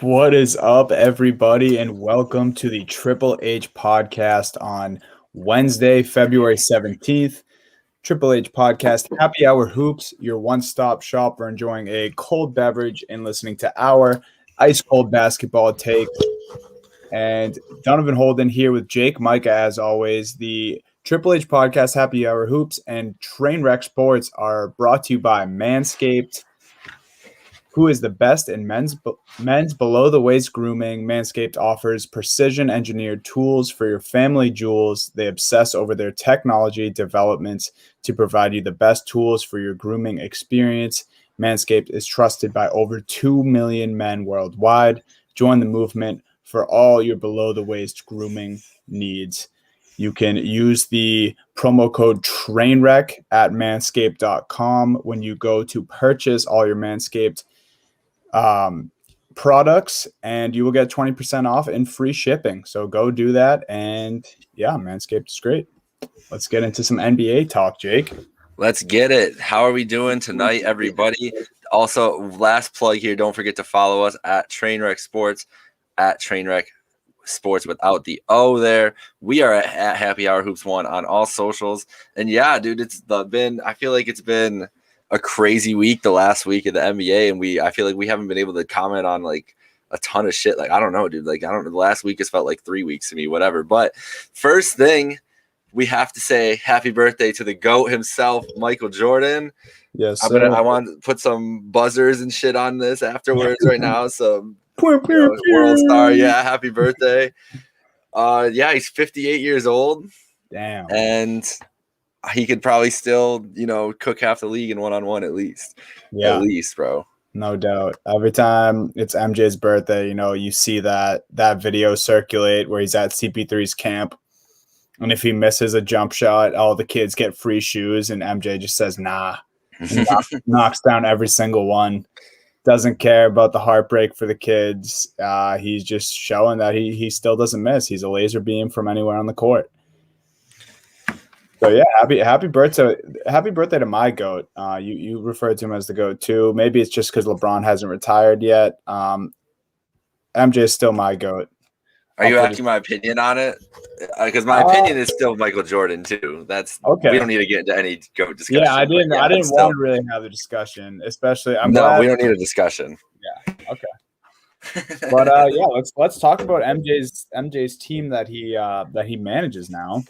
What is up, everybody, and welcome to the Triple H podcast on Wednesday, February 17th. Triple H podcast, Happy Hour Hoops, your one-stop shop for enjoying a cold beverage and listening to our ice-cold basketball take. And Donovan Holden here with Jake Micah, as always. The Triple H podcast, Happy Hour Hoops, and Trainwreck Sports are brought to you by Manscaped, who is the best in men's below-the-waist grooming. Manscaped offers precision-engineered tools for your family jewels. They obsess over their technology developments to provide you the best tools for your grooming experience. Manscaped is trusted by over 2 million men worldwide. Join the movement for all your below-the-waist grooming needs. You can use the promo code TRAINWRECK at manscaped.com when you go to purchase all your Manscaped products, and you will get 20% off and free shipping. So go do that. And yeah, Manscaped is great. Let's get into some NBA talk, Jake. Let's get it. How are we doing tonight, everybody? Also, last plug here, don't forget to follow us at Trainwreck Sports, at Trainwreck Sports without the O there. We are at Happy Hour Hoops 1 on all socials. And yeah, dude, I feel like it's been a crazy week, the last week of the NBA, and I feel like we haven't been able to comment on like a ton of shit. Like, I don't know, dude. Like, I don't know. The last week has felt like 3 weeks to me, whatever. But first thing, we have to say happy birthday to the GOAT himself, Michael Jordan. Yes, I want to put some buzzers and shit on this afterwards right now. So world star, yeah, happy birthday. Yeah, he's 58 years old. Damn. And he could probably still, cook half the league in one-on-one at least. Yeah. At least, bro. No doubt. Every time it's MJ's birthday, you see that video circulate where he's at CP3's camp. And if he misses a jump shot, all the kids get free shoes, and MJ just says, nah. And knocks down every single one. Doesn't care about the heartbreak for the kids. He's just showing that he still doesn't miss. He's a laser beam from anywhere on the court. So yeah, happy birthday to my GOAT. You referred to him as the GOAT too. Maybe it's just because LeBron hasn't retired yet. MJ is still my GOAT. Are you asking my opinion on it? Because my opinion is still Michael Jordan too. That's okay. We don't need to get into any GOAT discussion. Yeah, I didn't want to really have a discussion, especially. We don't need a discussion. Yeah. Okay. But yeah, let's talk about MJ's team that he manages now.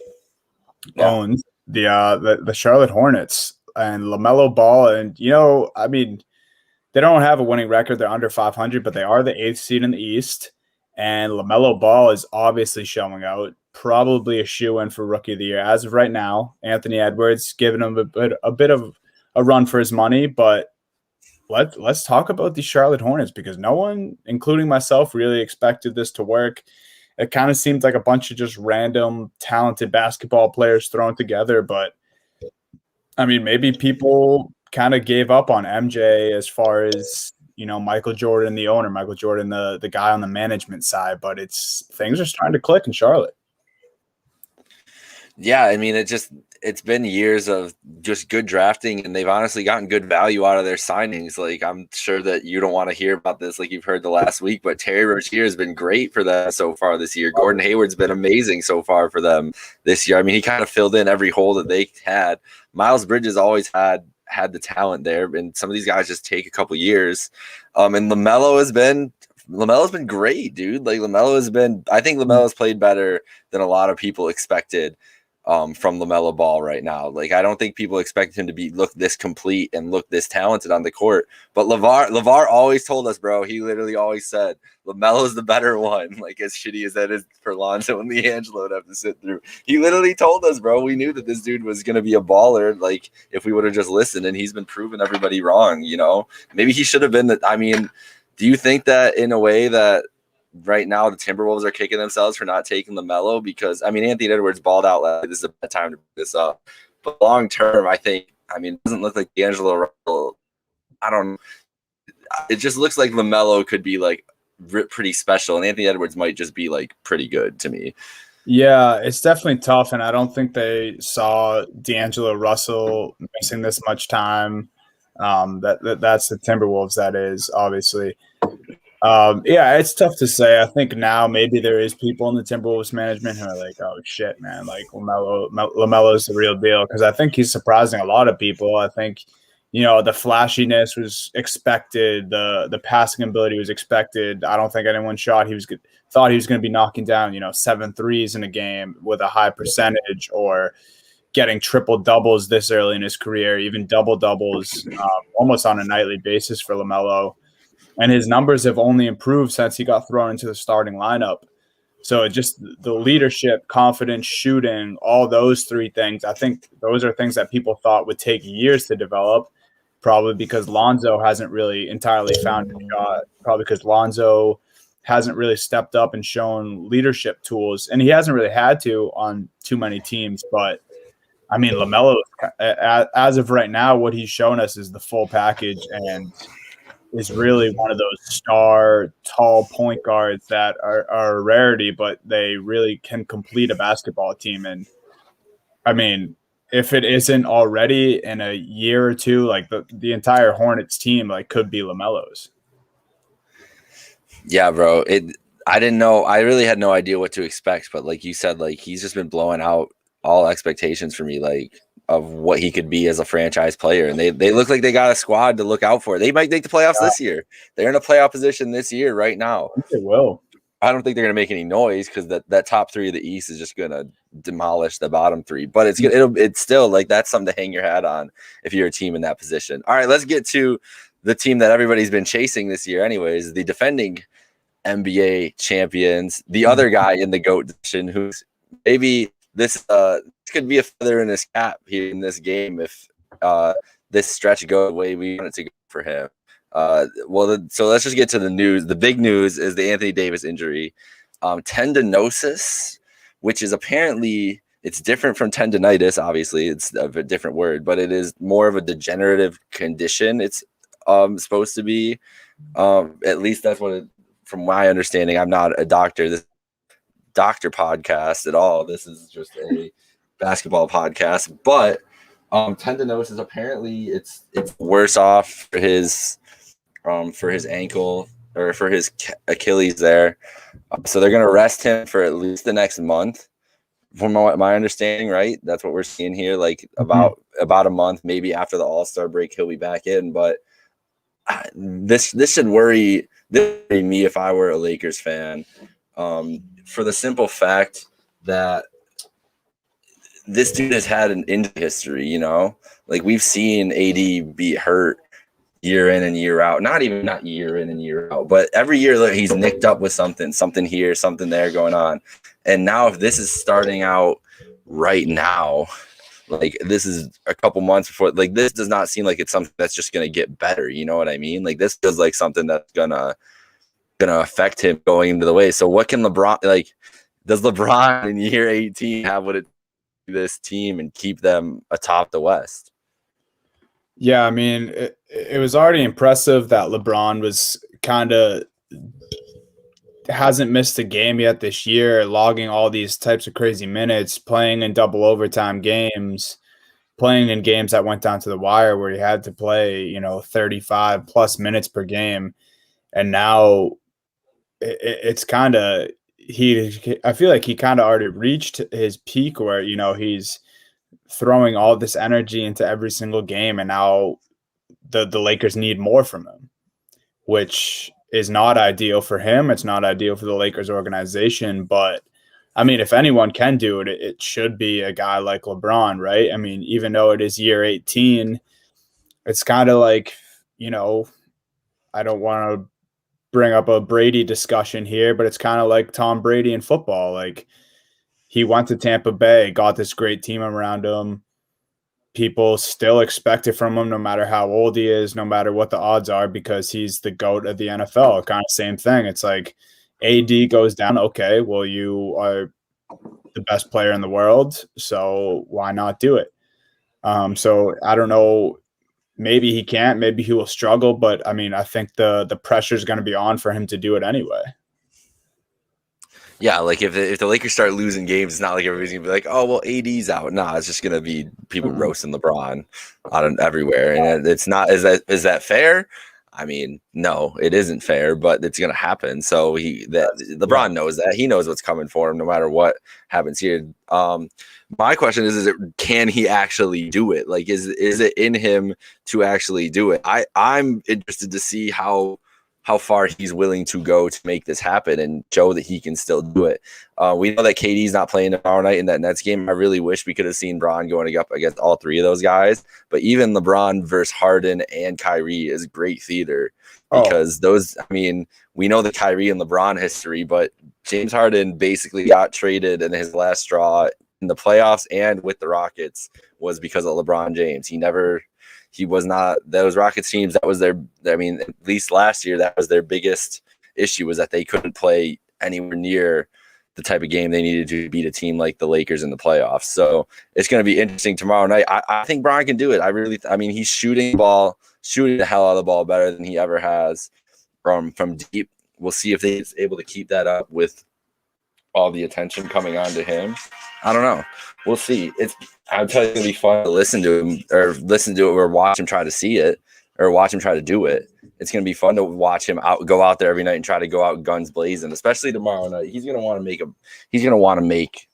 Owns the Charlotte Hornets and LaMelo Ball, and they don't have a winning record. They're under 500, but they are the 8th seed in the East. And LaMelo Ball is obviously showing out, probably a shoe-in for Rookie of the Year as of right now. Anthony Edwards giving him a bit of a run for his money, but let's talk about the Charlotte Hornets, because no one, including myself, really expected this to work. It kind of seemed like a bunch of just random talented basketball players thrown together. But, maybe people kind of gave up on MJ as far as, Michael Jordan, the owner, Michael Jordan, the guy on the management side. But things are starting to click in Charlotte. Yeah, it's been years of just good drafting, and they've honestly gotten good value out of their signings. Like, I'm sure that you don't want to hear about this like you've heard the last week, but Terry Rozier has been great for them so far this year. Gordon Hayward's been amazing so far for them this year. He kind of filled in every hole that they had. Miles Bridges always had the talent there, and some of these guys just take a couple years. And LaMelo's been great, dude. Like, I think LaMelo's played better than a lot of people expected from LaMelo Ball right now. Like, I don't think people expect him to look this complete and look this talented on the court. But LeVar always told us, bro, he literally always said LaMelo's the better one. Like, as shitty as that is for Lonzo and LiAngelo to have to sit through. He literally told us, bro, we knew that this dude was going to be a baller, like, if we would have just listened, and he's been proving everybody wrong, Maybe he should have been do you think that in a way that right now the Timberwolves are kicking themselves for not taking LaMelo? Because Anthony Edwards balled out. Like, this is a bad time to put this up. But long term, I think, it doesn't look like D'Angelo Russell. I don't. It just looks like LaMelo could be like pretty special, and Anthony Edwards might just be like pretty good to me. Yeah, it's definitely tough, and I don't think they saw D'Angelo Russell missing this much time. That's the Timberwolves, that is, obviously. Yeah, it's tough to say. I think now maybe there is people in the Timberwolves management who are like, "Oh shit, man! Like Lamelo's the real deal." Because I think he's surprising a lot of people. I think, the flashiness was expected, the passing ability was expected. I don't think anyone thought he was going to be knocking down 7 threes in a game with a high percentage, or getting triple doubles this early in his career, even double doubles, almost on a nightly basis for LaMelo. And his numbers have only improved since he got thrown into the starting lineup. So just the leadership, confidence, shooting, all those three things, I think those are things that people thought would take years to develop, probably because Lonzo hasn't really entirely found his shot, probably because Lonzo hasn't really stepped up and shown leadership tools, and he hasn't really had to on too many teams. But I mean, LaMelo, as of right now, what he's shown us is the full package, and is really one of those star tall point guards that are a rarity, but they really can complete a basketball team. And I mean, if it isn't already in a year or two, like the entire Hornets team, like, could be LaMelo's. Yeah, bro. I didn't know. I really had no idea what to expect, but like you said, like he's just been blowing out all expectations for me, like of what he could be as a franchise player. And they look like they got a squad to look out for. They might make the playoffs this year. They're in a playoff position this year right now. I think they will. I don't think they're going to make any noise because that top three of the East is just going to demolish the bottom three. But it's still like that's something to hang your hat on if you're a team in that position. All right, let's get to the team that everybody's been chasing this year, anyways. The defending NBA champions, the other guy in the GOAT division, who's maybe this could be a feather in his cap here in this game if this stretch goes the way we want it to go for him. So let's just get to the news. The big news is the Anthony Davis injury, tendinosis, which is apparently it's different from tendonitis. Obviously, it's a different word, but it is more of a degenerative condition. It's supposed to be. At least that's what from my understanding. I'm not a doctor. This doctor podcast at all. This is just a basketball podcast, but tendinosis apparently it's worse off for his ankle or for his Achilles there. So they're going to rest him for at least the next month from my understanding, right? That's what we're seeing here. Like about a month, maybe after the All-Star break, he'll be back in. But this should worry me if I were a Lakers fan, for the simple fact that this dude has had an injury history, like we've seen AD be hurt year in and year out, not year in and year out, but every year he's nicked up with something here, something there going on. And now if this is starting out right now, like this is a couple months before, like this does not seem like it's something that's just going to get better. You know what I mean? Like this feels like something that's gonna affect him going into the way. So what can LeBron, like, does LeBron in year 18 have what it this team and keep them atop the West? Yeah, I mean, it was already impressive that LeBron was hasn't missed a game yet this year, logging all these types of crazy minutes, playing in double overtime games, playing in games that went down to the wire where he had to play, 35 plus minutes per game. And now it's kind of, I feel like he kind of already reached his peak where, he's throwing all this energy into every single game, and now the Lakers need more from him, which is not ideal for him. It's not ideal for the Lakers organization, but I mean, if anyone can do it, it should be a guy like LeBron, right? I mean, even though it is year 18, it's kind of like, I don't want to bring up a Brady discussion here, but it's kind of like Tom Brady in football. Like, he went to Tampa Bay, got this great team around him. People still expect it from him, no matter how old he is, no matter what the odds are, because he's the GOAT of the NFL. Kind of same thing. It's like AD goes down. Okay, well, you are the best player in the world, so why not do it? So I don't know. Maybe he can't. Maybe he will struggle. But, I mean, I think the pressure is going to be on for him to do it anyway. Yeah, like if the Lakers start losing games, it's not like everybody's going to be like, oh, well, AD's out. Nah, it's just going to be people roasting LeBron out of everywhere. And it's not – is that fair? I mean, no, it isn't fair, but it's going to happen. So LeBron knows that. He knows what's coming for him, no matter what happens here. My question is can he actually do it? Like, is it in him to actually do it? I'm interested to see how far he's willing to go to make this happen and show that he can still do it. We know that KD's not playing tomorrow night in that Nets game. I really wish we could have seen Bron going up against all three of those guys. But even LeBron versus Harden and Kyrie is great theater because we know the Kyrie and LeBron history, but James Harden basically got traded in his last straw in the playoffs and with the Rockets was because of LeBron James. He was not those Rockets teams. That was at least last year, that was their biggest issue was that they couldn't play anywhere near the type of game they needed to beat a team like the Lakers in the playoffs. So it's going to be interesting tomorrow night. I think Bron can do it. He's shooting the hell out of the ball better than he ever has from deep. We'll see if he's able to keep that up with all the attention coming on to him. I don't know. We'll see. I'll tell you, it's going to be fun to listen to him or watch him try to see it or watch him try to do it. It's going to be fun to watch him go out there every night and try to go out guns blazing, especially tomorrow night. He's going to want to make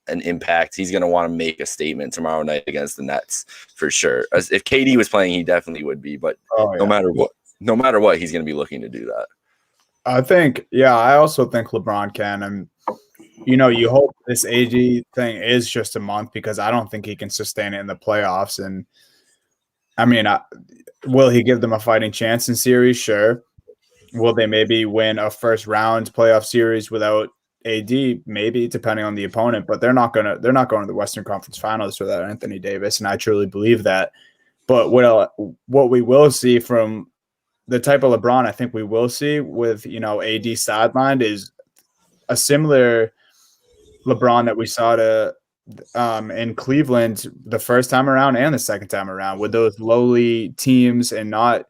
an impact. He's going to want to make a statement tomorrow night against the Nets for sure. If KD was playing, he definitely would be, but no matter what, he's going to be looking to do that. I also think LeBron can. And you hope this AD thing is just a month because I don't think he can sustain it in the playoffs. And will he give them a fighting chance in series? Sure. Will they maybe win a first round playoff series without AD? Maybe, depending on the opponent. But they're not going to the Western Conference Finals without Anthony Davis, and I truly believe that. But what we will see from the type of LeBron I think we will see with AD sidelined is a similar LeBron that we saw in Cleveland the first time around and the second time around with those lowly teams and not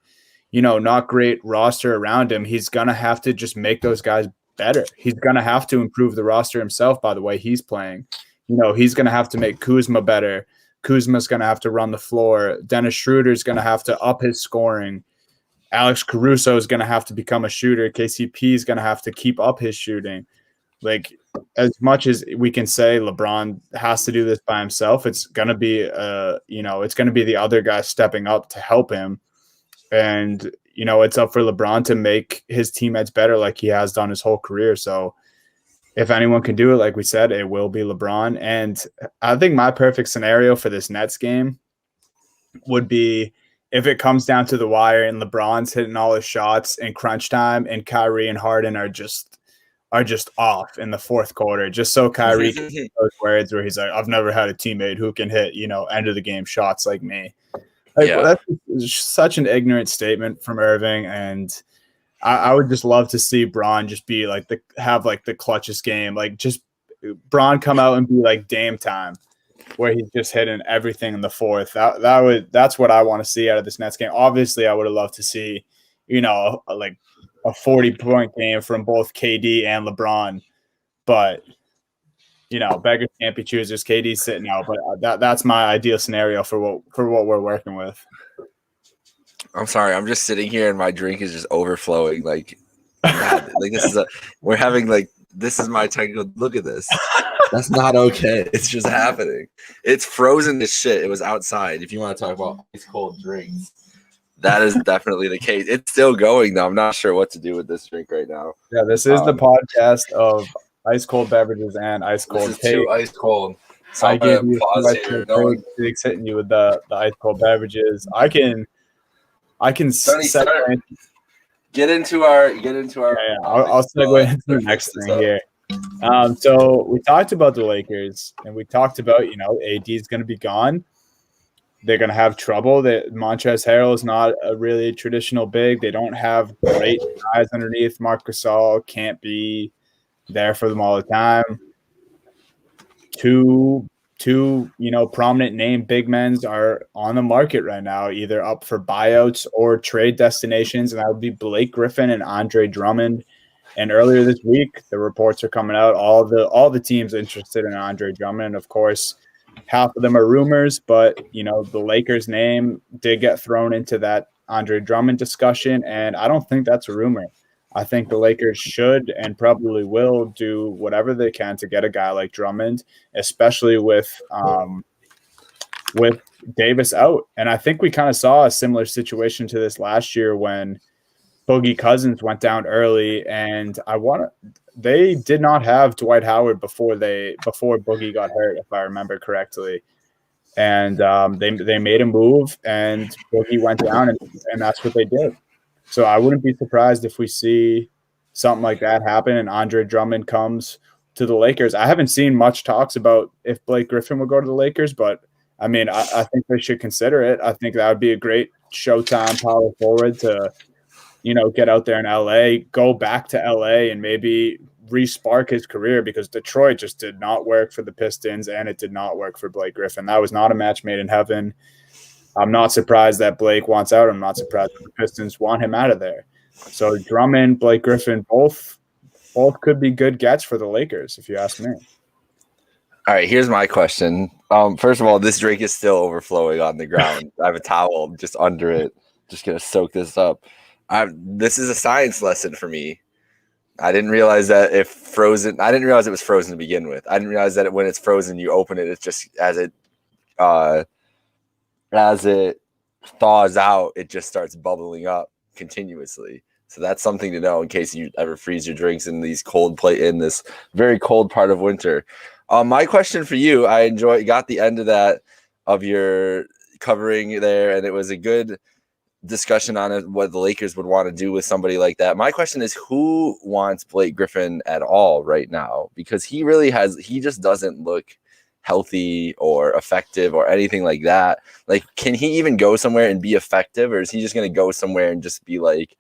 great roster around him. He's going to have to just make those guys better. He's going to have to improve the roster himself by the way he's playing. He's going to have to make Kuzma better. Kuzma's going to have to run the floor. Dennis Schroeder's going to have to up his scoring. Alex Caruso is going to have to become a shooter. KCP is going to have to keep up his shooting. Like, as much as we can say LeBron has to do this by himself, it's going to be the other guy stepping up to help him. And, it's up for LeBron to make his teammates better like he has done his whole career. So if anyone can do it, like we said, it will be LeBron. And I think my perfect scenario for this Nets game would be if it comes down to the wire and LeBron's hitting all his shots in crunch time and Kyrie and Harden are just off in the fourth quarter, just so Kyrie can get those words where he's like, I've never had a teammate who can hit, end of the game shots like me. That's such an ignorant statement from Irving. And I would just love to see Bron just be like the clutchest game. Like just Bron come out and be like Dame time where he's just hitting everything in the fourth. That's what I want to see out of this Nets game. Obviously I would have loved to see, like a 40-point game from both KD and LeBron, but beggars can't be choosers. KD's sitting out, but that's my ideal scenario for what we're working with. I'm sorry, I'm just sitting here and my drink is just overflowing. Like this is my technical. Look at this. That's not okay. It's just happening. It's frozen to shit. It was outside. If you want to talk about ice cold drinks. That is definitely the case. It's still going, though. I'm not sure what to do with this drink right now. Yeah, this is the podcast of ice cold beverages and ice cold take. Too ice cold. So I give you Felix hitting you with the ice cold beverages. I can segue. Get into our. Yeah, I'll segue into the next thing here. So we talked about the Lakers, and we talked about AD is going to be gone. They're going to have trouble. That Montrezl Harrell is not a really traditional big. They don't have great guys underneath. Marc Gasol can't be there for them all the time. Two prominent name big men are on the market right now, either up for buyouts or trade destinations, and that would be Blake Griffin and Andre Drummond. And earlier this week, the reports are coming out. All the teams interested in Andre Drummond, of course. Half of them are rumors, but the Lakers' name did get thrown into that Andre Drummond discussion, and I don't think that's a rumor. I think the Lakers should and probably will do whatever they can to get a guy like Drummond, especially with Davis out. And I think we kind of saw a similar situation to this last year when Boogie Cousins went down early, and they did not have Dwight Howard before Boogie got hurt, if I remember correctly. And they made a move, and Boogie went down, and that's what they did. So I wouldn't be surprised if we see something like that happen and Andre Drummond comes to the Lakers. I haven't seen much talks about if Blake Griffin would go to the Lakers, but I mean, I think they should consider it. I think that would be a great Showtime power forward to, get out there in LA, go back to LA and maybe re-spark his career, because Detroit just did not work for the Pistons and it did not work for Blake Griffin. That was not a match made in heaven. I'm not surprised that Blake wants out. I'm not surprised that the Pistons want him out of there. So Drummond, Blake Griffin, both could be good gets for the Lakers, if you ask me. All right, here's my question. First of all, this drink is still overflowing on the ground. I have a towel just under it. Just gonna soak this up. This is a science lesson for me. I didn't realize that I didn't realize it was frozen to begin with. I didn't realize that when it's frozen, you open it. It's just as it thaws out, it just starts bubbling up continuously. So that's something to know in case you ever freeze your drinks in in this very cold part of winter. My question for you, I got the end of that of your covering there, and it was a good discussion on it, what the Lakers would want to do with somebody like that. My question is, who wants Blake Griffin at all right now? Because he just doesn't look healthy or effective or anything like that. Like, can he even go somewhere and be effective, or is he just going to go somewhere and just be like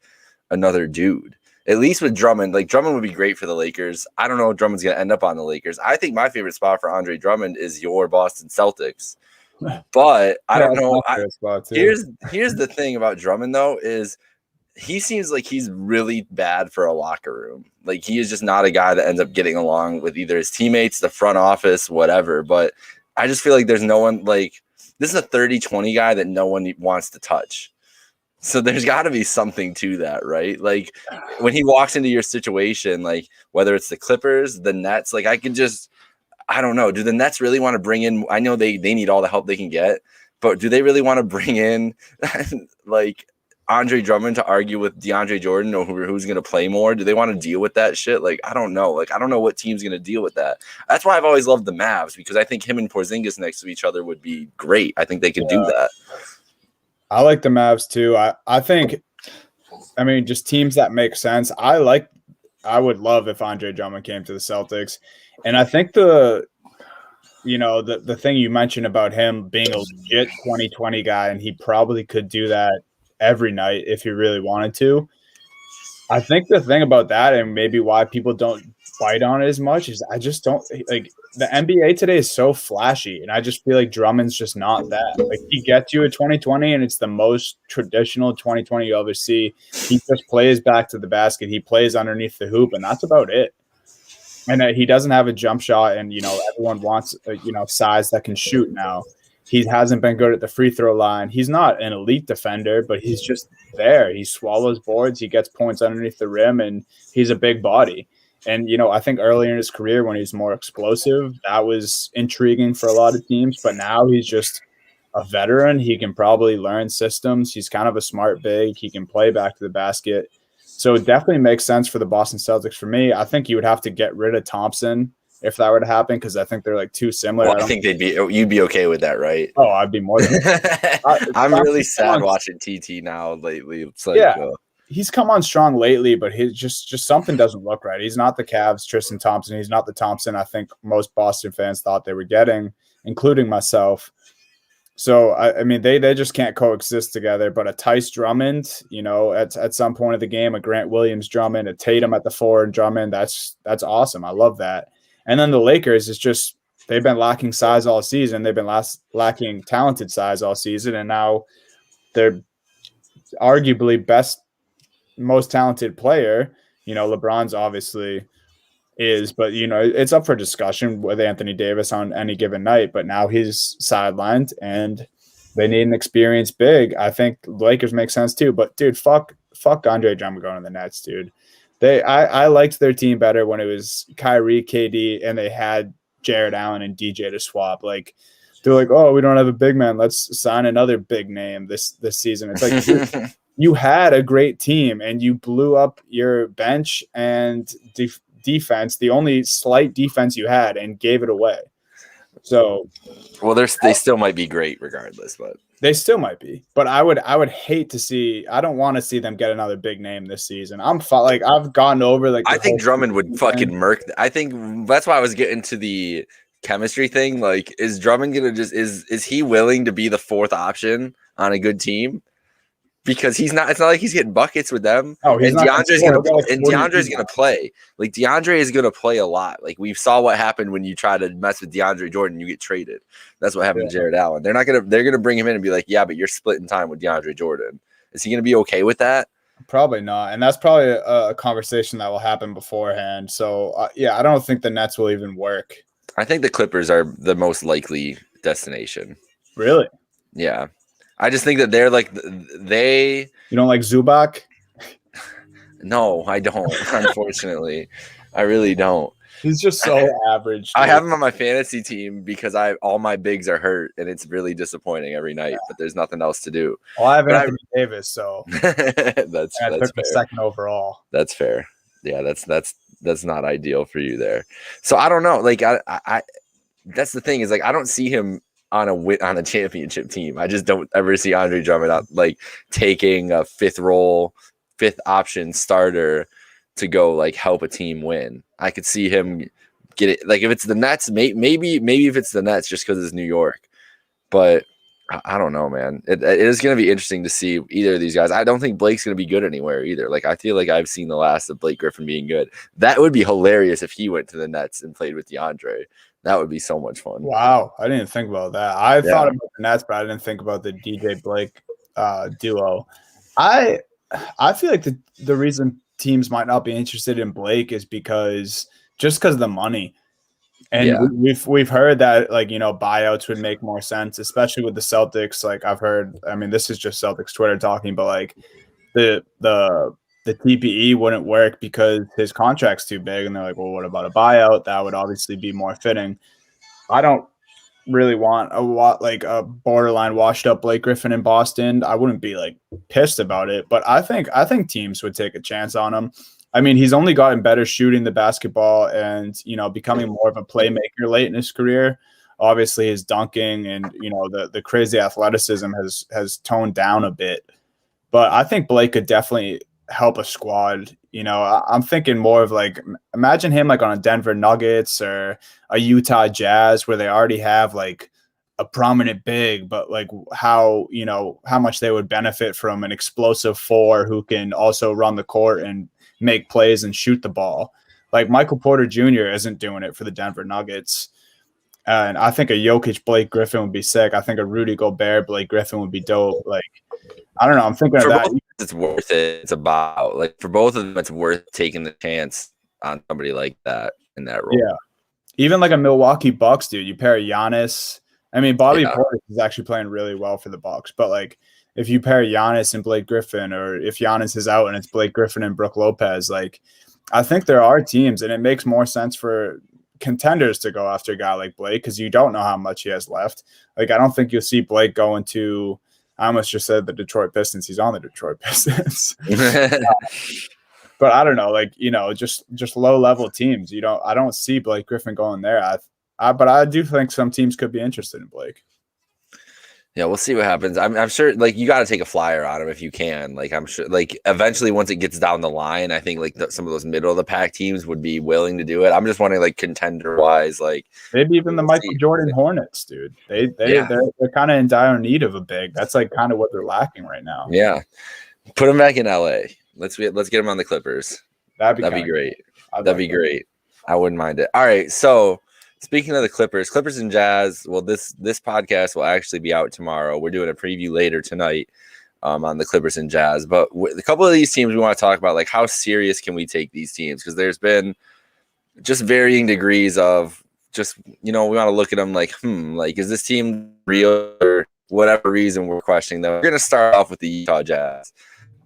another dude? At least with Drummond, Drummond would be great for the Lakers. I don't know if Drummond's going to end up on the Lakers. I think my favorite spot for Andre Drummond is your Boston Celtics. But I don't know. Here's the thing about Drummond, though, is he seems like he's really bad for a locker room. Like, he is just not a guy that ends up getting along with either his teammates, the front office, whatever. But I just feel like there's no one, this is a 30-20 guy that no one wants to touch. So there's got to be something to that, right? Like, when he walks into your situation, whether it's the Clippers, the Nets, I don't know. Do the Nets really want to bring in? I know they need all the help they can get, but do they really want to bring in Andre Drummond to argue with DeAndre Jordan or who's going to play more? Do they want to deal with that shit? I don't know. I don't know what team's going to deal with that. That's why I've always loved the Mavs, because I think him and Porzingis next to each other would be great. I think they could do that. I like the Mavs too. I think, just teams that make sense. I would love if Andre Drummond came to the Celtics. And I think the thing you mentioned about him being a legit 2020 guy, and he probably could do that every night if he really wanted to. I think the thing about that, and maybe why people don't bite on it as much, is I just don't the NBA today is so flashy, and I just feel like Drummond's just not that. He gets you a 2020, and it's the most traditional 2020 you'll ever see. He just plays back to the basket. He plays underneath the hoop, and that's about it. And he doesn't have a jump shot, and everyone wants size that can shoot now. He hasn't been good at the free throw line. He's not an elite defender, but he's just there. He swallows boards. He gets points underneath the rim, and he's a big body. And, I think earlier in his career when he's more explosive, that was intriguing for a lot of teams. But now he's just a veteran. He can probably learn systems. He's kind of a smart big. He can play back to the basket. So it definitely makes sense for the Boston Celtics. For me, I think you would have to get rid of Thompson if that were to happen, because I think they're too similar. Well, I think you'd be okay with that, right? Oh, I'd be more than I'm really sad watching TT now lately. It's he's come on strong lately, but his just something doesn't look right. He's not the Cavs Tristan Thompson. He's not the Thompson I think most Boston fans thought they were getting, including myself. So, they just can't coexist together. But a Tice Drummond, at some point of the game, a Grant Williams Drummond, a Tatum at the 4 and Drummond, that's awesome. I love that. And then the Lakers is just, they've been lacking size all season. They've been lacking talented size all season. And now they're arguably most talented player. LeBron's obviously is, but it's up for discussion with Anthony Davis on any given night. But now he's sidelined, and They need an experienced big. I think Lakers make sense too. But dude, fuck Andre Drummond going to the Nets, dude. I liked their team better when it was Kyrie, KD, and they had Jared Allen and DJ to swap. Like they're like, oh, we don't have a big man. Let's sign another big name this season. It's like you had a great team and you blew up your bench and defense, the only slight defense you had, and gave it away. So, well, they still might be great regardless, but they still might be. But I would hate to see. I don't want to see them get another big name this season. I've gotten over like. I think Drummond would fucking murk. I think that's why I was getting to the chemistry thing. Like, is Drummond gonna is he willing to be the fourth option on a good team? Because he's not. It's not like he's getting buckets with them. Oh, he's DeAndre's gonna play. Like DeAndre is gonna play a lot. Like we saw what happened when you try to mess with DeAndre Jordan, you get traded. That's what happened to Jared Allen. They're gonna bring him in and be like, yeah, but you're splitting time with DeAndre Jordan. Is he gonna be okay with that? Probably not. And that's probably a conversation that will happen beforehand. So yeah, I don't think the Nets will even work. I think the Clippers are the most likely destination. Really? Yeah. I just think that they're like they. You don't like Zubac? No, I don't. Unfortunately, I really don't. He's just so average. Dude. I have him on my fantasy team because all my bigs are hurt, and it's really disappointing every night. Yeah. But there's nothing else to do. Well, I have Anthony Davis, so that's took fair. Second overall. That's fair. Yeah, that's not ideal for you there. So I don't know. Like I that's the thing is like I don't see him on a championship team. I just don't ever see Andre Drummond out like taking a fifth option starter to go like help a team win. I could see him get it. Like if it's the Nets, maybe if it's the Nets just because it's New York. But I don't know, man. It is going to be interesting to see either of these guys. I don't think Blake's going to be good anywhere either. Like I feel like I've seen the last of Blake Griffin being good. That would be hilarious if he went to the Nets and played with DeAndre. That would be so much fun. Wow. I didn't think about that. I thought about the Nets, but I didn't think about the DJ Blake duo. I feel like the reason teams might not be interested in Blake is because of the money. And we've heard that like, you know, buyouts would make more sense, especially with the Celtics. Like I've heard, I mean, this is just Celtics Twitter talking, but like the TPE wouldn't work because his contract's too big. And they're like, well, what about a buyout? That would obviously be more fitting. I don't really want a borderline washed up Blake Griffin in Boston. I wouldn't be like pissed about it, but I think teams would take a chance on him. I mean, he's only gotten better shooting the basketball and, you know, becoming more of a playmaker late in his career. Obviously his dunking and, you know, the crazy athleticism has toned down a bit, but I think Blake could definitely help a squad. You know, I'm thinking more of like, imagine him like on a Denver Nuggets or a Utah Jazz where they already have like a prominent big, but like how much they would benefit from an explosive four who can also run the court and make plays and shoot the ball. Like Michael Porter Jr. isn't doing it for the Denver Nuggets. And I think a Jokic Blake Griffin would be sick. I think a Rudy Gobert Blake Griffin would be dope. Like, I don't know. I'm thinking of that. It's worth it. It's about like for both of them, it's worth taking the chance on somebody like that in that role. Yeah. Even like a Milwaukee Bucks, dude. You pair Giannis. I mean, Bobby Portis is actually playing really well for the Bucks, but like if you pair Giannis and Blake Griffin, or if Giannis is out and it's Blake Griffin and Brook Lopez, like I think there are teams, and it makes more sense for contenders to go after a guy like Blake because you don't know how much he has left. Like I don't think you'll see Blake going to. I almost just said the Detroit Pistons. He's on the Detroit Pistons. But I don't know, like, you know, just low level teams. I don't see Blake Griffin going there. But I do think some teams could be interested in Blake. Yeah, we'll see what happens. I'm sure, like, you got to take a flyer on him if you can. Like, I'm sure, like, eventually once it gets down the line, I think, like, some of those middle of the pack teams would be willing to do it. I'm just wondering, like, contender-wise, like. Maybe even the Michael Jordan Hornets, dude. They're kind of in dire need of a big. That's, like, kind of what they're lacking right now. Yeah. Put them back in LA. Let's get them on the Clippers. That'd be great. That'd be great. I wouldn't mind it. All right, so. Speaking of the Clippers and Jazz, well, this podcast will actually be out tomorrow. We're doing a preview later tonight on the Clippers and Jazz. But a couple of these teams we want to talk about, like how serious can we take these teams? Because there's been just varying degrees of just, you know, we want to look at them like, like, is this team real or whatever reason we're questioning them. We're going to start off with the Utah Jazz.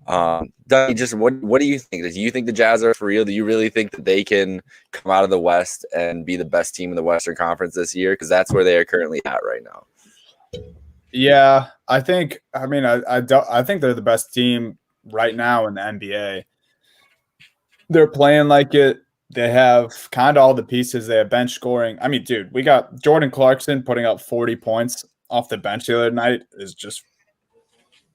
Dougie, just what do you think? Do you think the Jazz are for real? Do you really think that they can come out of the West and be the best team in the Western Conference this year? Because that's where they are currently at right now. Yeah, I think they're the best team right now in the NBA. They're playing like it. They have kind of all the pieces. They have bench scoring. I mean, dude, we got Jordan Clarkson putting up 40 points off the bench the other night is just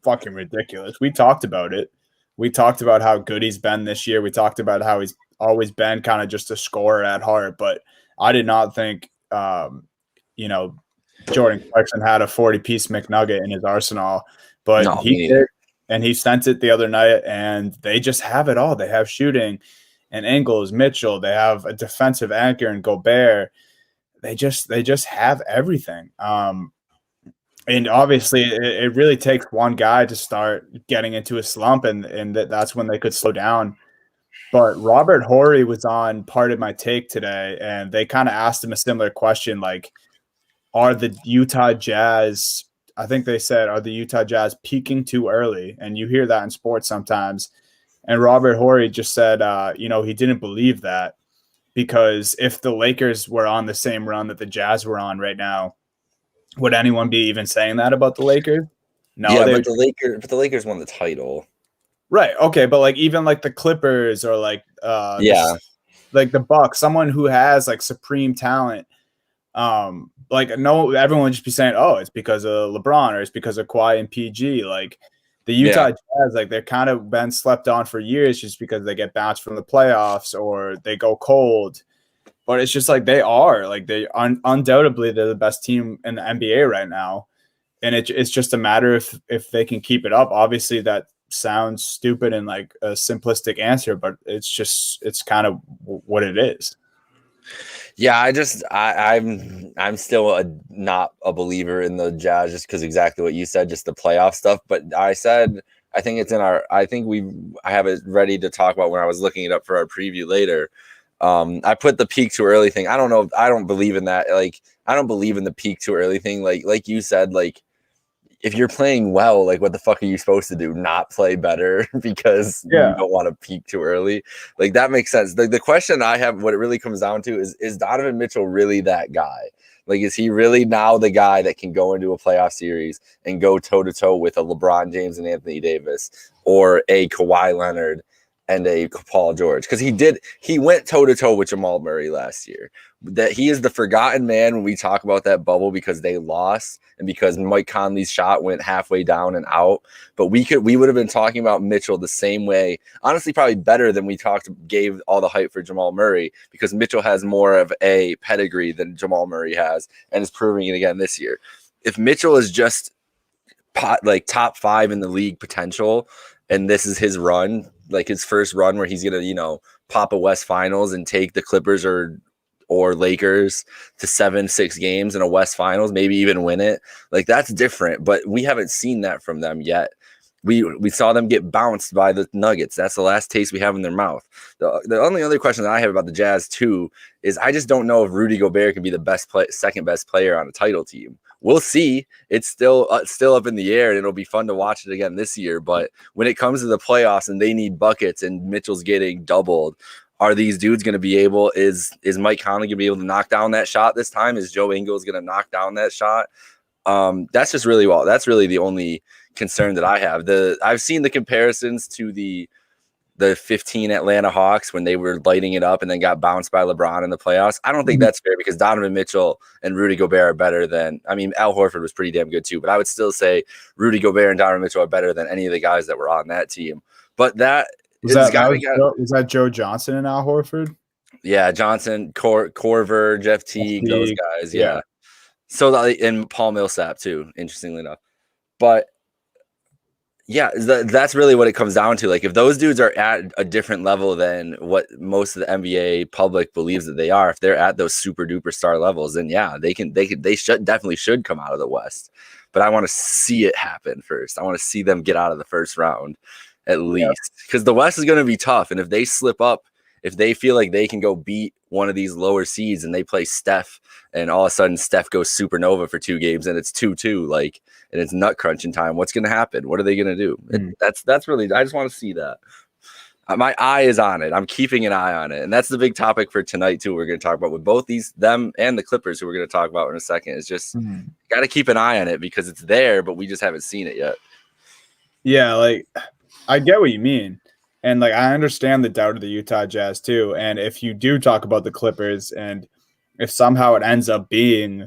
fucking ridiculous. We talked about it. We talked about how good he's been this year. We talked about how he's always been kind of just a scorer at heart, but I did not think, Jordan Clarkson had a 40-piece McNugget in his arsenal, but he did, and he sent it the other night, and they just have it all. They have shooting and Ingles, Mitchell. They have a defensive anchor in Gobert. They just have everything. And obviously, it really takes one guy to start getting into a slump, and that's when they could slow down. But Robert Horry was on Part of My Take today, and they kind of asked him a similar question, like, are the Utah Jazz – I think they said, are the Utah Jazz peaking too early? And you hear that in sports sometimes. And Robert Horry just said, he didn't believe that because if the Lakers were on the same run that the Jazz were on right now, would anyone be even saying that about the Lakers? No. Yeah, but the Lakers won the title. Right. Okay, but like even like the Clippers or like like the Bucks, someone who has like supreme talent. Everyone would just be saying, "Oh, it's because of LeBron or it's because of Kawhi and PG." Like the Utah Jazz, like they're kind of been slept on for years just because they get bounced from the playoffs or they go cold. But it's just like they are like undoubtedly they're the best team in the NBA right now, and it's just a matter if they can keep it up. Obviously, that sounds stupid and like a simplistic answer, but it's kind of what it is. Yeah, I'm still not a believer in the Jazz just because exactly what you said, just the playoff stuff. But I think I have it ready to talk about when I was looking it up for our preview later. I put the peak too early thing. I don't know. I don't believe in that. Like, I don't believe in the peak too early thing. Like you said, like if you're playing well, like what the fuck are you supposed to do? Not play better because you don't want to peak too early. Like that makes sense. The question I have, what it really comes down to is Donovan Mitchell really that guy? Like, is he really now the guy that can go into a playoff series and go toe to toe with a LeBron James and Anthony Davis or a Kawhi Leonard and a Paul George? Because he went toe to toe with Jamal Murray last year. That he is the forgotten man when we talk about that bubble because they lost and because Mike Conley's shot went halfway down and out. But we would have been talking about Mitchell the same way, honestly, probably better than we gave all the hype for Jamal Murray because Mitchell has more of a pedigree than Jamal Murray has and is proving it again this year. If Mitchell is just top 5 in the league potential, and this is his run, like his first run where he's gonna, pop a West Finals and take the Clippers or Lakers to 7-6 games in a West Finals, maybe even win it. Like that's different, but we haven't seen that from them yet. We saw them get bounced by the Nuggets. That's the last taste we have in their mouth. The only other question that I have about the Jazz too is I just don't know if Rudy Gobert can be the second best player on a title team. We'll see. It's still up in the air, and it'll be fun to watch it again this year. But when it comes to the playoffs and they need buckets and Mitchell's getting doubled, are these dudes going to be able? Is Mike Conley going to be able to knock down that shot this time? Is Joe Ingles going to knock down that shot? That's really the only concern that I have. I've seen the comparisons to the 15 Atlanta Hawks when they were lighting it up and then got bounced by LeBron in the playoffs. I don't think that's fair because Donovan Mitchell and Rudy Gobert are better than, Al Horford was pretty damn good too, but I would still say Rudy Gobert and Donovan Mitchell are better than any of the guys that were on that team. But was that Joe Johnson and Al Horford? Yeah, Johnson, Corver, Jeff Teague, those guys. Yeah. So and Paul Millsap too, interestingly enough. But yeah, that's really what it comes down to. Like if those dudes are at a different level than what most of the NBA public believes that they are, if they're at those super duper star levels, then yeah, they definitely should come out of the West. But I want to see it happen first. I want to see them get out of the first round at least, because the West is going to be tough. And if they slip up if they feel like they can go beat one of these lower seeds and they play Steph, and all of a sudden Steph goes supernova for 2 games and it's 2-2, like, and it's nut crunching time, what's going to happen? What are they going to do? That's really, I just want to see that. My eye is on it. I'm keeping an eye on it. And that's the big topic for tonight, too. We're going to talk about with both them and the Clippers, who we're going to talk about in a second. Is just got to keep an eye on it because it's there, but we just haven't seen it yet. Yeah, like, I get what you mean. And, like, I understand the doubt of the Utah Jazz, too. And if you do talk about the Clippers, and if somehow it ends up being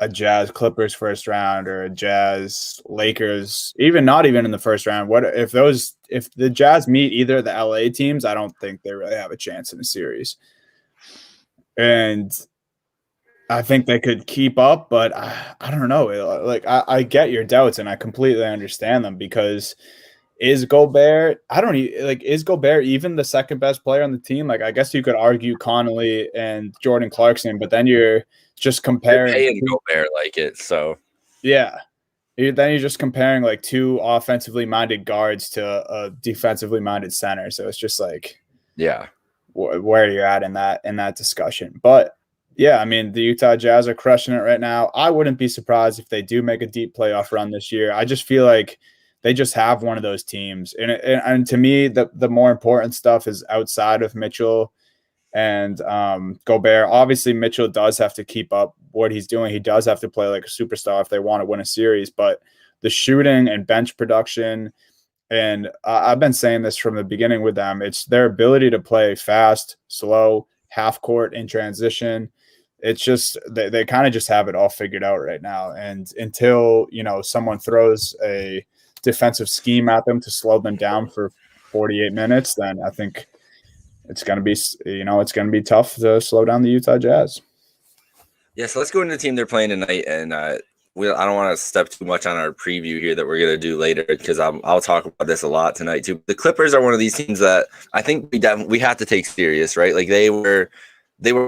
a Jazz Clippers first round or a Jazz Lakers, not even in the first round, what if the Jazz meet either of the LA teams? I don't think they really have a chance in the series. And I think they could keep up, but I don't know. Like, I get your doubts and I completely understand them, because is Gobert even the second best player on the team? Like, I guess you could argue Connolly and Jordan Clarkson, but then you're just comparing Gobert like it. So yeah, then you're just comparing like 2 offensively minded guards to a defensively minded center. So it's just like, yeah, where you're at in that discussion. But yeah, I mean, the Utah Jazz are crushing it right now. I wouldn't be surprised if they do make a deep playoff run this year. I just feel like they just have one of those teams. And to me, the more important stuff is outside of Mitchell and Gobert. Obviously, Mitchell does have to keep up what he's doing. He does have to play like a superstar if they want to win a series. But the shooting and bench production, and I've been saying this from the beginning with them, it's their ability to play fast, slow, half court in transition. It's just they kind of just have it all figured out right now. And until, someone throws a defensive scheme at them to slow them down for 48 minutes, then I think it's going to be tough to slow down the Utah Jazz. Yeah, so let's go into the team they're playing tonight, and I don't want to step too much on our preview here that we're going to do later, because I'll talk about this a lot tonight too. The Clippers are one of these teams that I think we have to take serious, right? Like, they were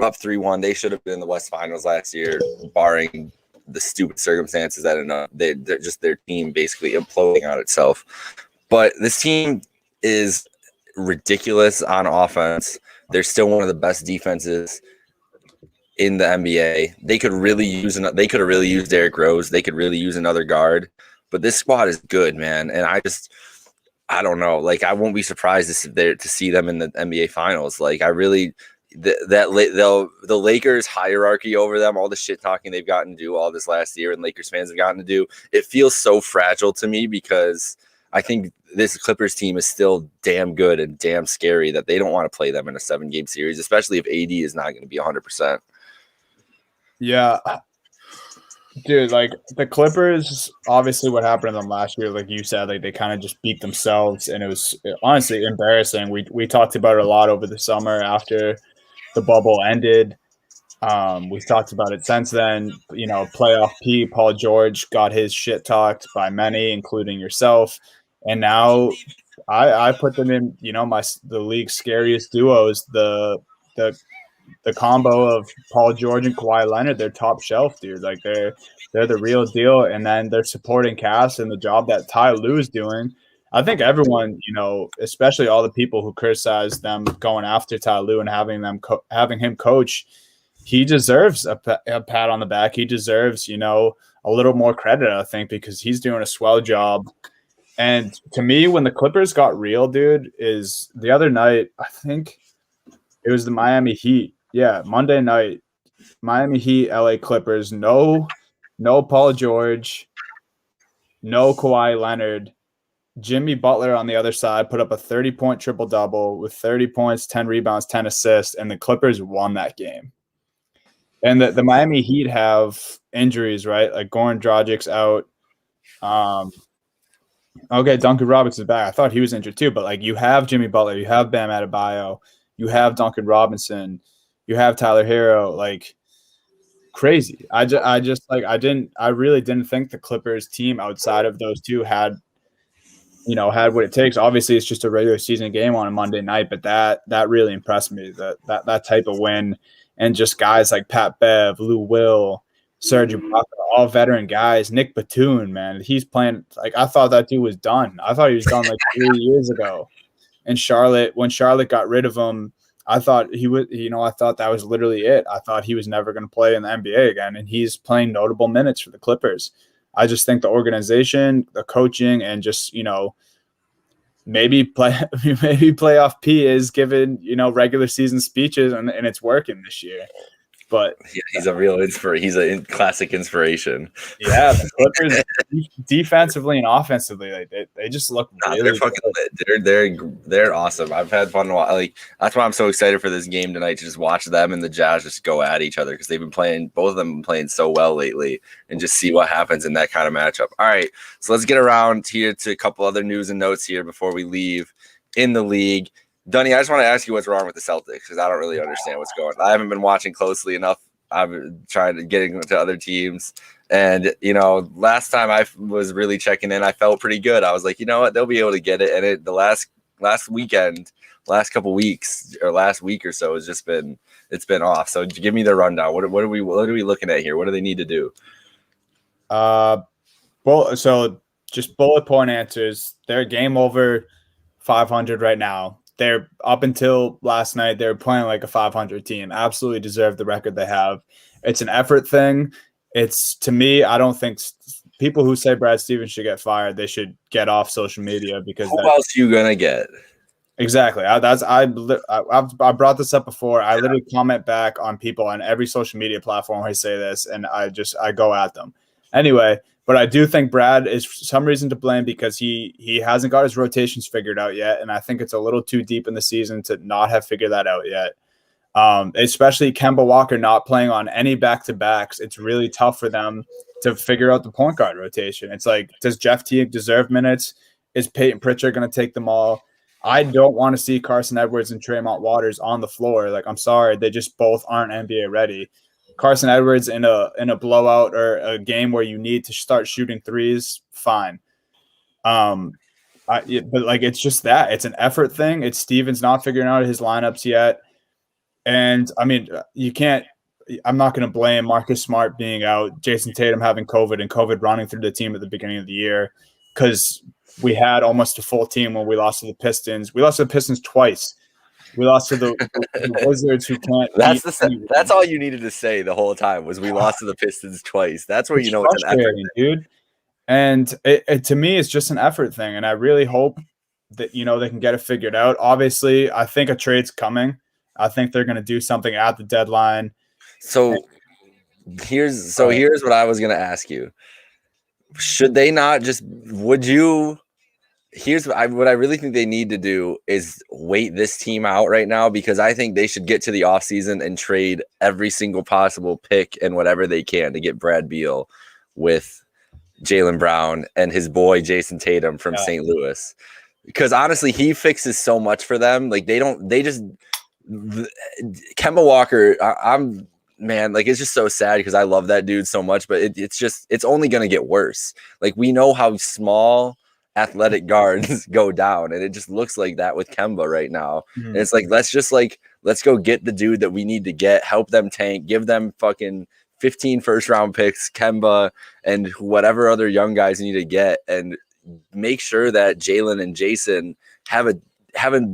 up 3-1. They should have been in the West Finals last year, barring the stupid circumstances that they're just their team basically imploding on itself. But this team is ridiculous on offense. They're still one of the best defenses in the NBA. They could have really used Derrick Rose. They could really use another guard. But this squad is good, man. And I don't know. Like, I won't be surprised to see them in the NBA Finals. Like, I really the Lakers hierarchy over them, all the shit talking they've gotten to do all this last year, and Lakers fans have gotten to do, it feels so fragile to me, because I think this Clippers team is still damn good and damn scary that they don't want to play them in a 7-game series, especially if AD is not going to be 100%. Yeah. Dude, like, the Clippers, obviously what happened to them last year, like you said, like, they kind of just beat themselves, and it was honestly embarrassing. We talked about it a lot over the summer after the bubble ended. We've talked about it since then. Playoff P, Paul George got his shit talked by many, including yourself. And now I put them in, the league's scariest duos, the combo of Paul George and Kawhi Leonard. They're top shelf, dude. Like, they're the real deal. And then they're supporting cast and the job that Ty Lue is doing. I think everyone, especially all the people who criticize them going after Ty Lue and having him coach, he deserves a pat on the back. He deserves, a little more credit, I think, because he's doing a swell job. And to me, when the Clippers got real, dude, is the other night, I think it was the Miami Heat. Yeah, Monday night, Miami Heat, LA Clippers. No Paul George, no Kawhi Leonard. Jimmy Butler on the other side put up a 30-point triple-double with 30 points, 10 rebounds, 10 assists, and the Clippers won that game. And the Miami Heat have injuries, right? Like, Goran Dragic's out. Okay, Duncan Robinson's back. I thought he was injured too, but, like, you have Jimmy Butler, you have Bam Adebayo, you have Duncan Robinson, you have Tyler Hero. Like, crazy. I really didn't think the Clippers team outside of those two had what it takes. Obviously, it's just a regular season game on a Monday night, but that really impressed me. That type of win, and just guys like Pat Bev, Lou Will, Serge Ibaka, all veteran guys. Nick Batum, man, he's playing like I thought that dude was done. I thought he was done like 3 years ago. And when Charlotte got rid of him, I thought he would, I thought that was literally it. I thought he was never going to play in the NBA again, and he's playing notable minutes for the Clippers. I just think the organization, the coaching, and just, maybe playoff P is given, regular season speeches and it's working this year. But yeah, he's a real he's a classic inspiration. Yeah, the Clippers defensively and offensively, they just look really they're fucking lit. They're awesome. I've had fun. That's why I'm so excited for this game tonight to just watch them and the Jazz just go at each other because they've been playing. Both of them have been playing so well lately, and just see what happens in that kind of matchup. All right, so let's get around here to a couple other news and notes here before we leave in the league. Dunny, I just want to ask you what's wrong with the Celtics because I don't really understand what's going on. I haven't been watching closely enough. I've been trying to get into other teams. And, last time I was really checking in, I felt pretty good. I was like, you know what? They'll be able to get it. And the last weekend, last couple weeks or last week or so it's been off. So give me the rundown. What are we looking at here? What do they need to do? Well, so just bullet point answers. They're game over 500 right now. They're up until last night. They're playing like a 500 team. Absolutely deserve the record they have. It's an effort thing. It's, to me, I don't think people who say Brad Stevens should get fired, they should get off social media because who else are you gonna get? Exactly. I brought this up before. I literally comment back on people on every social media platform where I say this, and I go at them. Anyway, but I do think Brad is for some reason to blame because he hasn't got his rotations figured out yet, and I think it's a little too deep in the season to not have figured that out yet. Especially Kemba Walker not playing on any back-to-backs. It's really tough for them to figure out the point guard rotation. It's like, does Jeff Teague deserve minutes? Is Peyton Pritchard going to take them all? I don't want to see Carson Edwards and Tremont Waters on the floor. Like, I'm sorry, they just both aren't NBA ready. Carson Edwards in a blowout or a game where you need to start shooting threes, fine. But like, it's just that. It's an effort thing. It's Stevens not figuring out his lineups yet. And, I mean, I'm not going to blame Marcus Smart being out, Jason Tatum having COVID, and COVID running through the team at the beginning of the year because we had almost a full team when we lost to the Pistons. We lost to the Pistons twice. We lost to the Wizards who can't. That's all you needed to say the whole time was we lost to the Pistons twice. That's where it's an effort thing. Dude. And it to me, it's just an effort thing. And I really hope that, they can get it figured out. Obviously, I think a trade's coming. I think they're going to do something at the deadline. So here's what I was going to ask you. Should they not just Here's what I really think they need to do is wait this team out right now because I think they should get to the offseason and trade every single possible pick and whatever they can to get Brad Beal with Jaylen Brown and his boy Jason Tatum from St. Louis. Because honestly, he fixes so much for them. Like Kemba Walker, it's just so sad because I love that dude so much, but it's only going to get worse. Like, we know how small athletic guards go down, and it just looks like that with Kemba right now. Mm-hmm. And it's like, let's go get the dude that we need to get, help them tank, give them fucking 15 first round picks, Kemba, and whatever other young guys you need to get, and make sure that Jaylen and Jason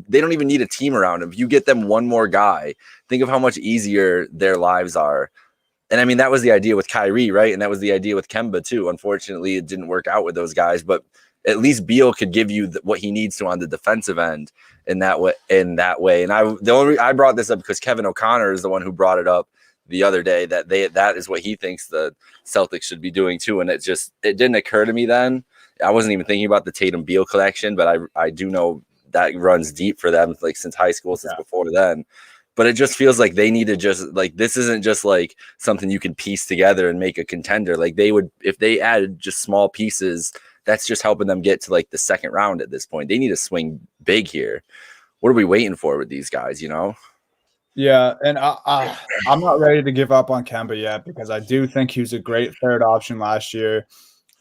they don't even need a team around them. If you get them one more guy, think of how much easier their lives are. And I mean, that was the idea with Kyrie, right? And that was the idea with Kemba too. Unfortunately, it didn't work out with those guys, but at least Beal could give you what he needs to on the defensive end in that way. And I brought this up because Kevin O'Connor is the one who brought it up the other day that is what he thinks the Celtics should be doing too. And it didn't occur to me then. I wasn't even thinking about the Tatum Beal collection, but I do know that runs deep for them, like since high school, since before then. But it just feels like they need to just like, this isn't just like something you can piece together and make a contender. Like they would, if they added just small pieces, that's just helping them get to like the second round at this point. They need to swing big here. What are we waiting for with these guys, Yeah, and I'm not ready to give up on Kemba yet because I do think he was a great third option last year.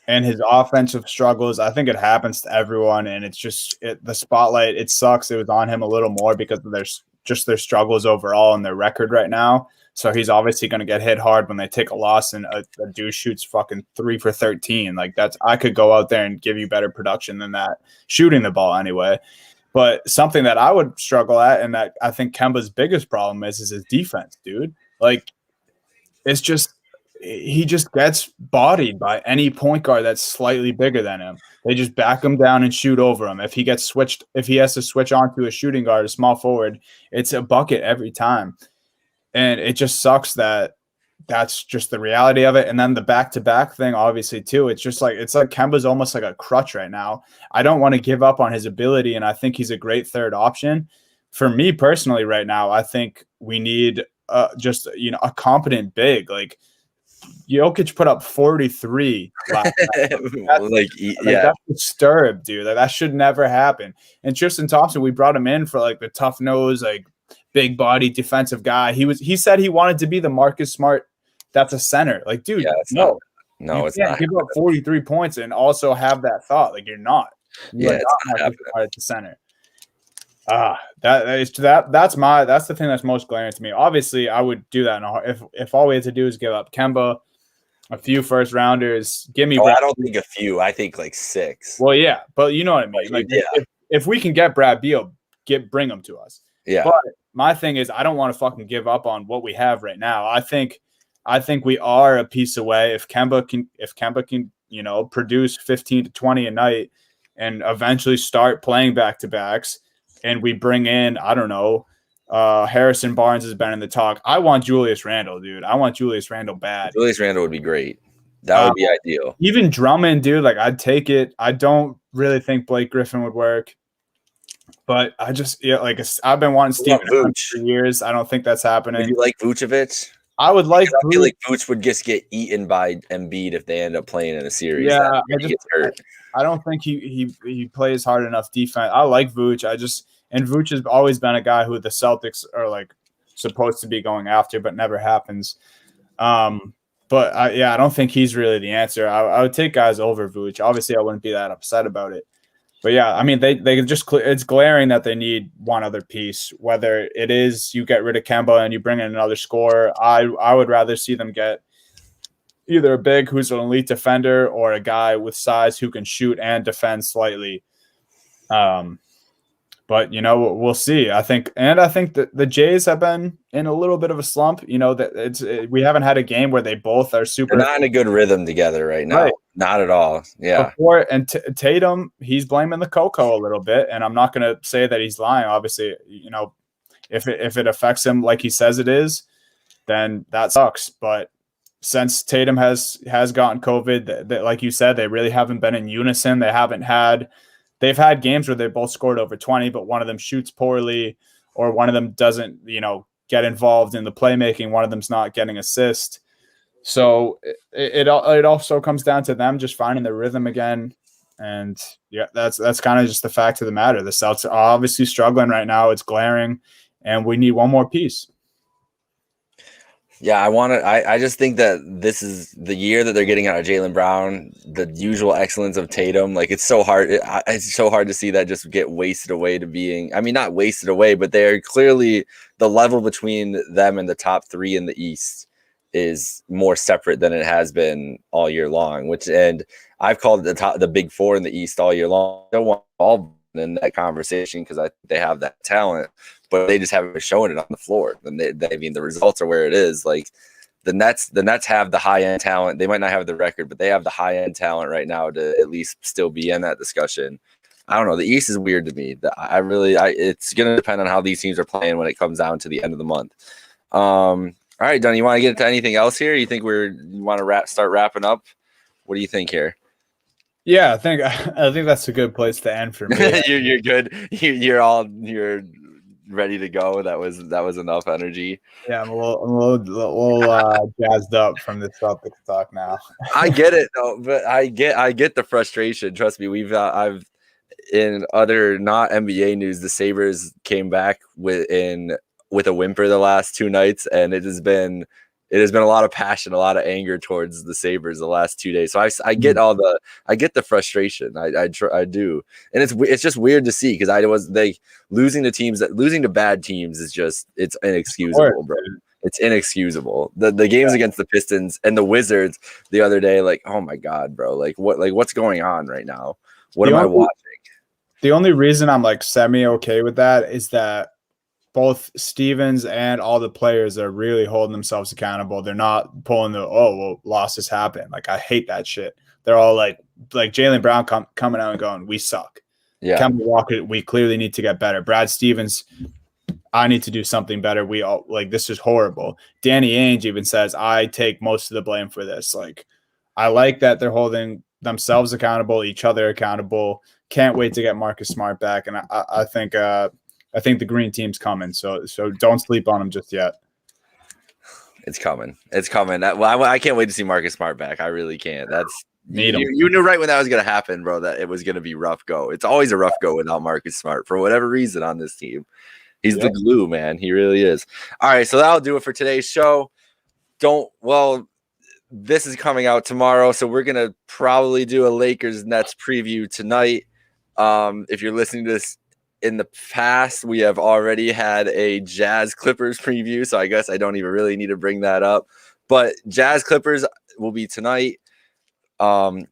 And his offensive struggles, I think it happens to everyone. And it's just the spotlight, it sucks. It was on him a little more because of their struggles overall and their record right now. So he's obviously going to get hit hard when they take a loss and a dude shoots fucking 3 for 13. Like I could go out there and give you better production than that, shooting the ball anyway. But something that I would struggle at, and that I think Kemba's biggest problem is his defense, dude. Like, it's just he just gets bodied by any point guard that's slightly bigger than him. They just back him down and shoot over him. If he has to switch on to a shooting guard, a small forward, it's a bucket every time. And it just sucks that that's just the reality of it. And then the back-to-back thing, obviously, too. It's like Kemba's almost like a crutch right now. I don't want to give up on his ability, and I think he's a great third option. For me personally right now, I think we need just a competent big. Like, Jokic put up 43 last night. That's disturbed, dude. Like, that should never happen. And Tristan Thompson, we brought him in for like the tough nose, like big body defensive guy. He said he wanted to be the Marcus Smart. That's a center. Like, dude, it's you can't not give up 43 points and also have that thought. Like, you're not. You're not Marcus Smart at the center. That's the thing that's most glaring to me. Obviously, I would do that if all we had to do is give up Kemba, a few first rounders. Give me. I don't think a few. I think like 6. Well, yeah, but you know what I mean. Like, if we can get Brad Beal, bring him to us. Yeah. But my thing is, I don't want to fucking give up on what we have right now. I think we are a piece away. If Kemba can, produce 15 to 20 a night and eventually start playing back-to-backs, and we bring in, I don't know, Harrison Barnes has been in the talk. I want Julius Randle, dude. I want Julius Randle bad. Julius Randle would be great. That would be ideal. Even Drummond, dude, like, I'd take it. I don't really think Blake Griffin would work. But I just, I've been wanting Steven Adams for years. I don't think that's happening. Would you like Vucevic? I would like. I feel like Vuce would just get eaten by Embiid if they end up playing in a series. Yeah, I don't think he plays hard enough defense. I like Vuce. And Vuce has always been a guy who the Celtics are like supposed to be going after, but never happens. But I don't think he's really the answer. I would take guys over Vuce. Obviously, I wouldn't be that upset about it. But yeah, I mean, they just it's glaring that they need one other piece. Whether it is you get rid of Kemba and you bring in another scorer, I would rather see them get either a big who's an elite defender or a guy with size who can shoot and defend slightly. But we'll see. I think that the Jays have been in a little bit of a slump. We haven't had a game where they both are super. They're not in a good rhythm together right now. Right. Not at all. Yeah. Tatum, he's blaming the Coco a little bit, and I'm not going to say that he's lying. Obviously, if it affects him like he says it is, then that sucks. But since Tatum has gotten COVID, like you said, they really haven't been in unison. They've had games where they both scored over 20, but one of them shoots poorly, or one of them doesn't, get involved in the playmaking. One of them's not getting assists. So it also comes down to them just finding their rhythm again. And yeah, that's kind of just the fact of the matter. The Celtics are obviously struggling right now. It's glaring, and we need one more piece. Yeah, I just think that this is the year that they're getting out of Jaylen Brown, the usual excellence of Tatum. Like, it's so hard. It's so hard to see that just get wasted away to being, I mean, not wasted away, but they're clearly the level between them and the top 3 in the East is more separate than it has been all year long, and I've called it the big 4 in the East all year long. I don't want all in that conversation because I think they have that talent, but they just haven't shown it on the floor. And the results are where it is. Like, the Nets have the high end talent. They might not have the record, but they have the high end talent right now to at least still be in that discussion. I don't know. The East is weird to me. It's going to depend on how these teams are playing when it comes down to the end of the month. All right, Don, you want to get into anything else here? You think you want to start wrapping up? What do you think here? Yeah, I think that's a good place to end for me. You're good. You're ready to go. That was enough energy. Yeah, I'm a little jazzed up from the Celtics talk now. I get it though, but I get the frustration. Trust me, I've in other not NBA news, the Sabres came back with a whimper the last 2 nights, and it has been a lot of passion, a lot of anger towards the Sabres the last 2 days. So I get I get the frustration. I do, and it's just weird to see because losing to bad teams is just, it's inexcusable, bro. It's inexcusable. The games against the Pistons and the Wizards the other day, like, oh my god, bro, what's going on right now? What am I watching? The only reason I'm like semi okay with that is that both Stevens and all the players are really holding themselves accountable. They're not pulling losses happen. Like, I hate that shit. They're all like Jaylen Brown coming out and going, we suck. Yeah. Kemba Walker, we clearly need to get better. Brad Stevens, I need to do something better. We all this is horrible. Danny Ainge even says, I take most of the blame for this. Like, I like that they're holding themselves accountable, each other accountable. Can't wait to get Marcus Smart back. And I think the green team's coming. So don't sleep on them just yet. It's coming. It's coming. I can't wait to see Marcus Smart back. I really can't. Need him. You knew right when that was going to happen, bro, that it was going to be rough go. It's always a rough go without Marcus Smart for whatever reason on this team. He's the glue, man. He really is. All right, so that'll do it for today's show. This is coming out tomorrow, so we're going to probably do a Lakers-Nets preview tonight. If you're listening to this in the past, we have already had a Jazz Clippers preview, so I guess I don't even really need to bring that up. But Jazz Clippers will be tonight.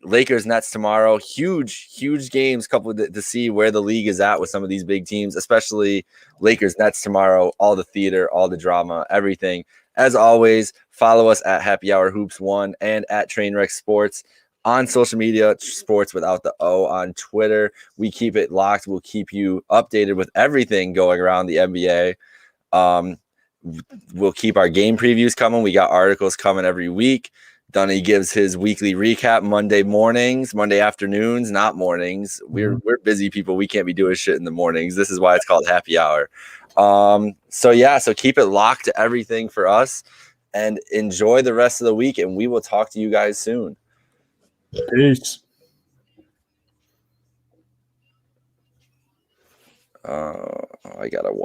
Lakers Nets tomorrow. Huge games coupled to see where the league is at with some of these big teams, especially Lakers Nets tomorrow. All the theater, all the drama, everything. As always, follow us at Happy Hour Hoops 1 and at Trainwreck Sports on social media, sports without the O on Twitter. We keep it locked. We'll keep you updated with everything going around the NBA. We'll keep our game previews coming. We got articles coming every week. Dunny gives his weekly recap Monday afternoons, not mornings. We're busy people. We can't be doing shit in the mornings. This is why it's called Happy Hour. So keep it locked to everything for us and enjoy the rest of the week. And we will talk to you guys soon. Peace. I gotta walk.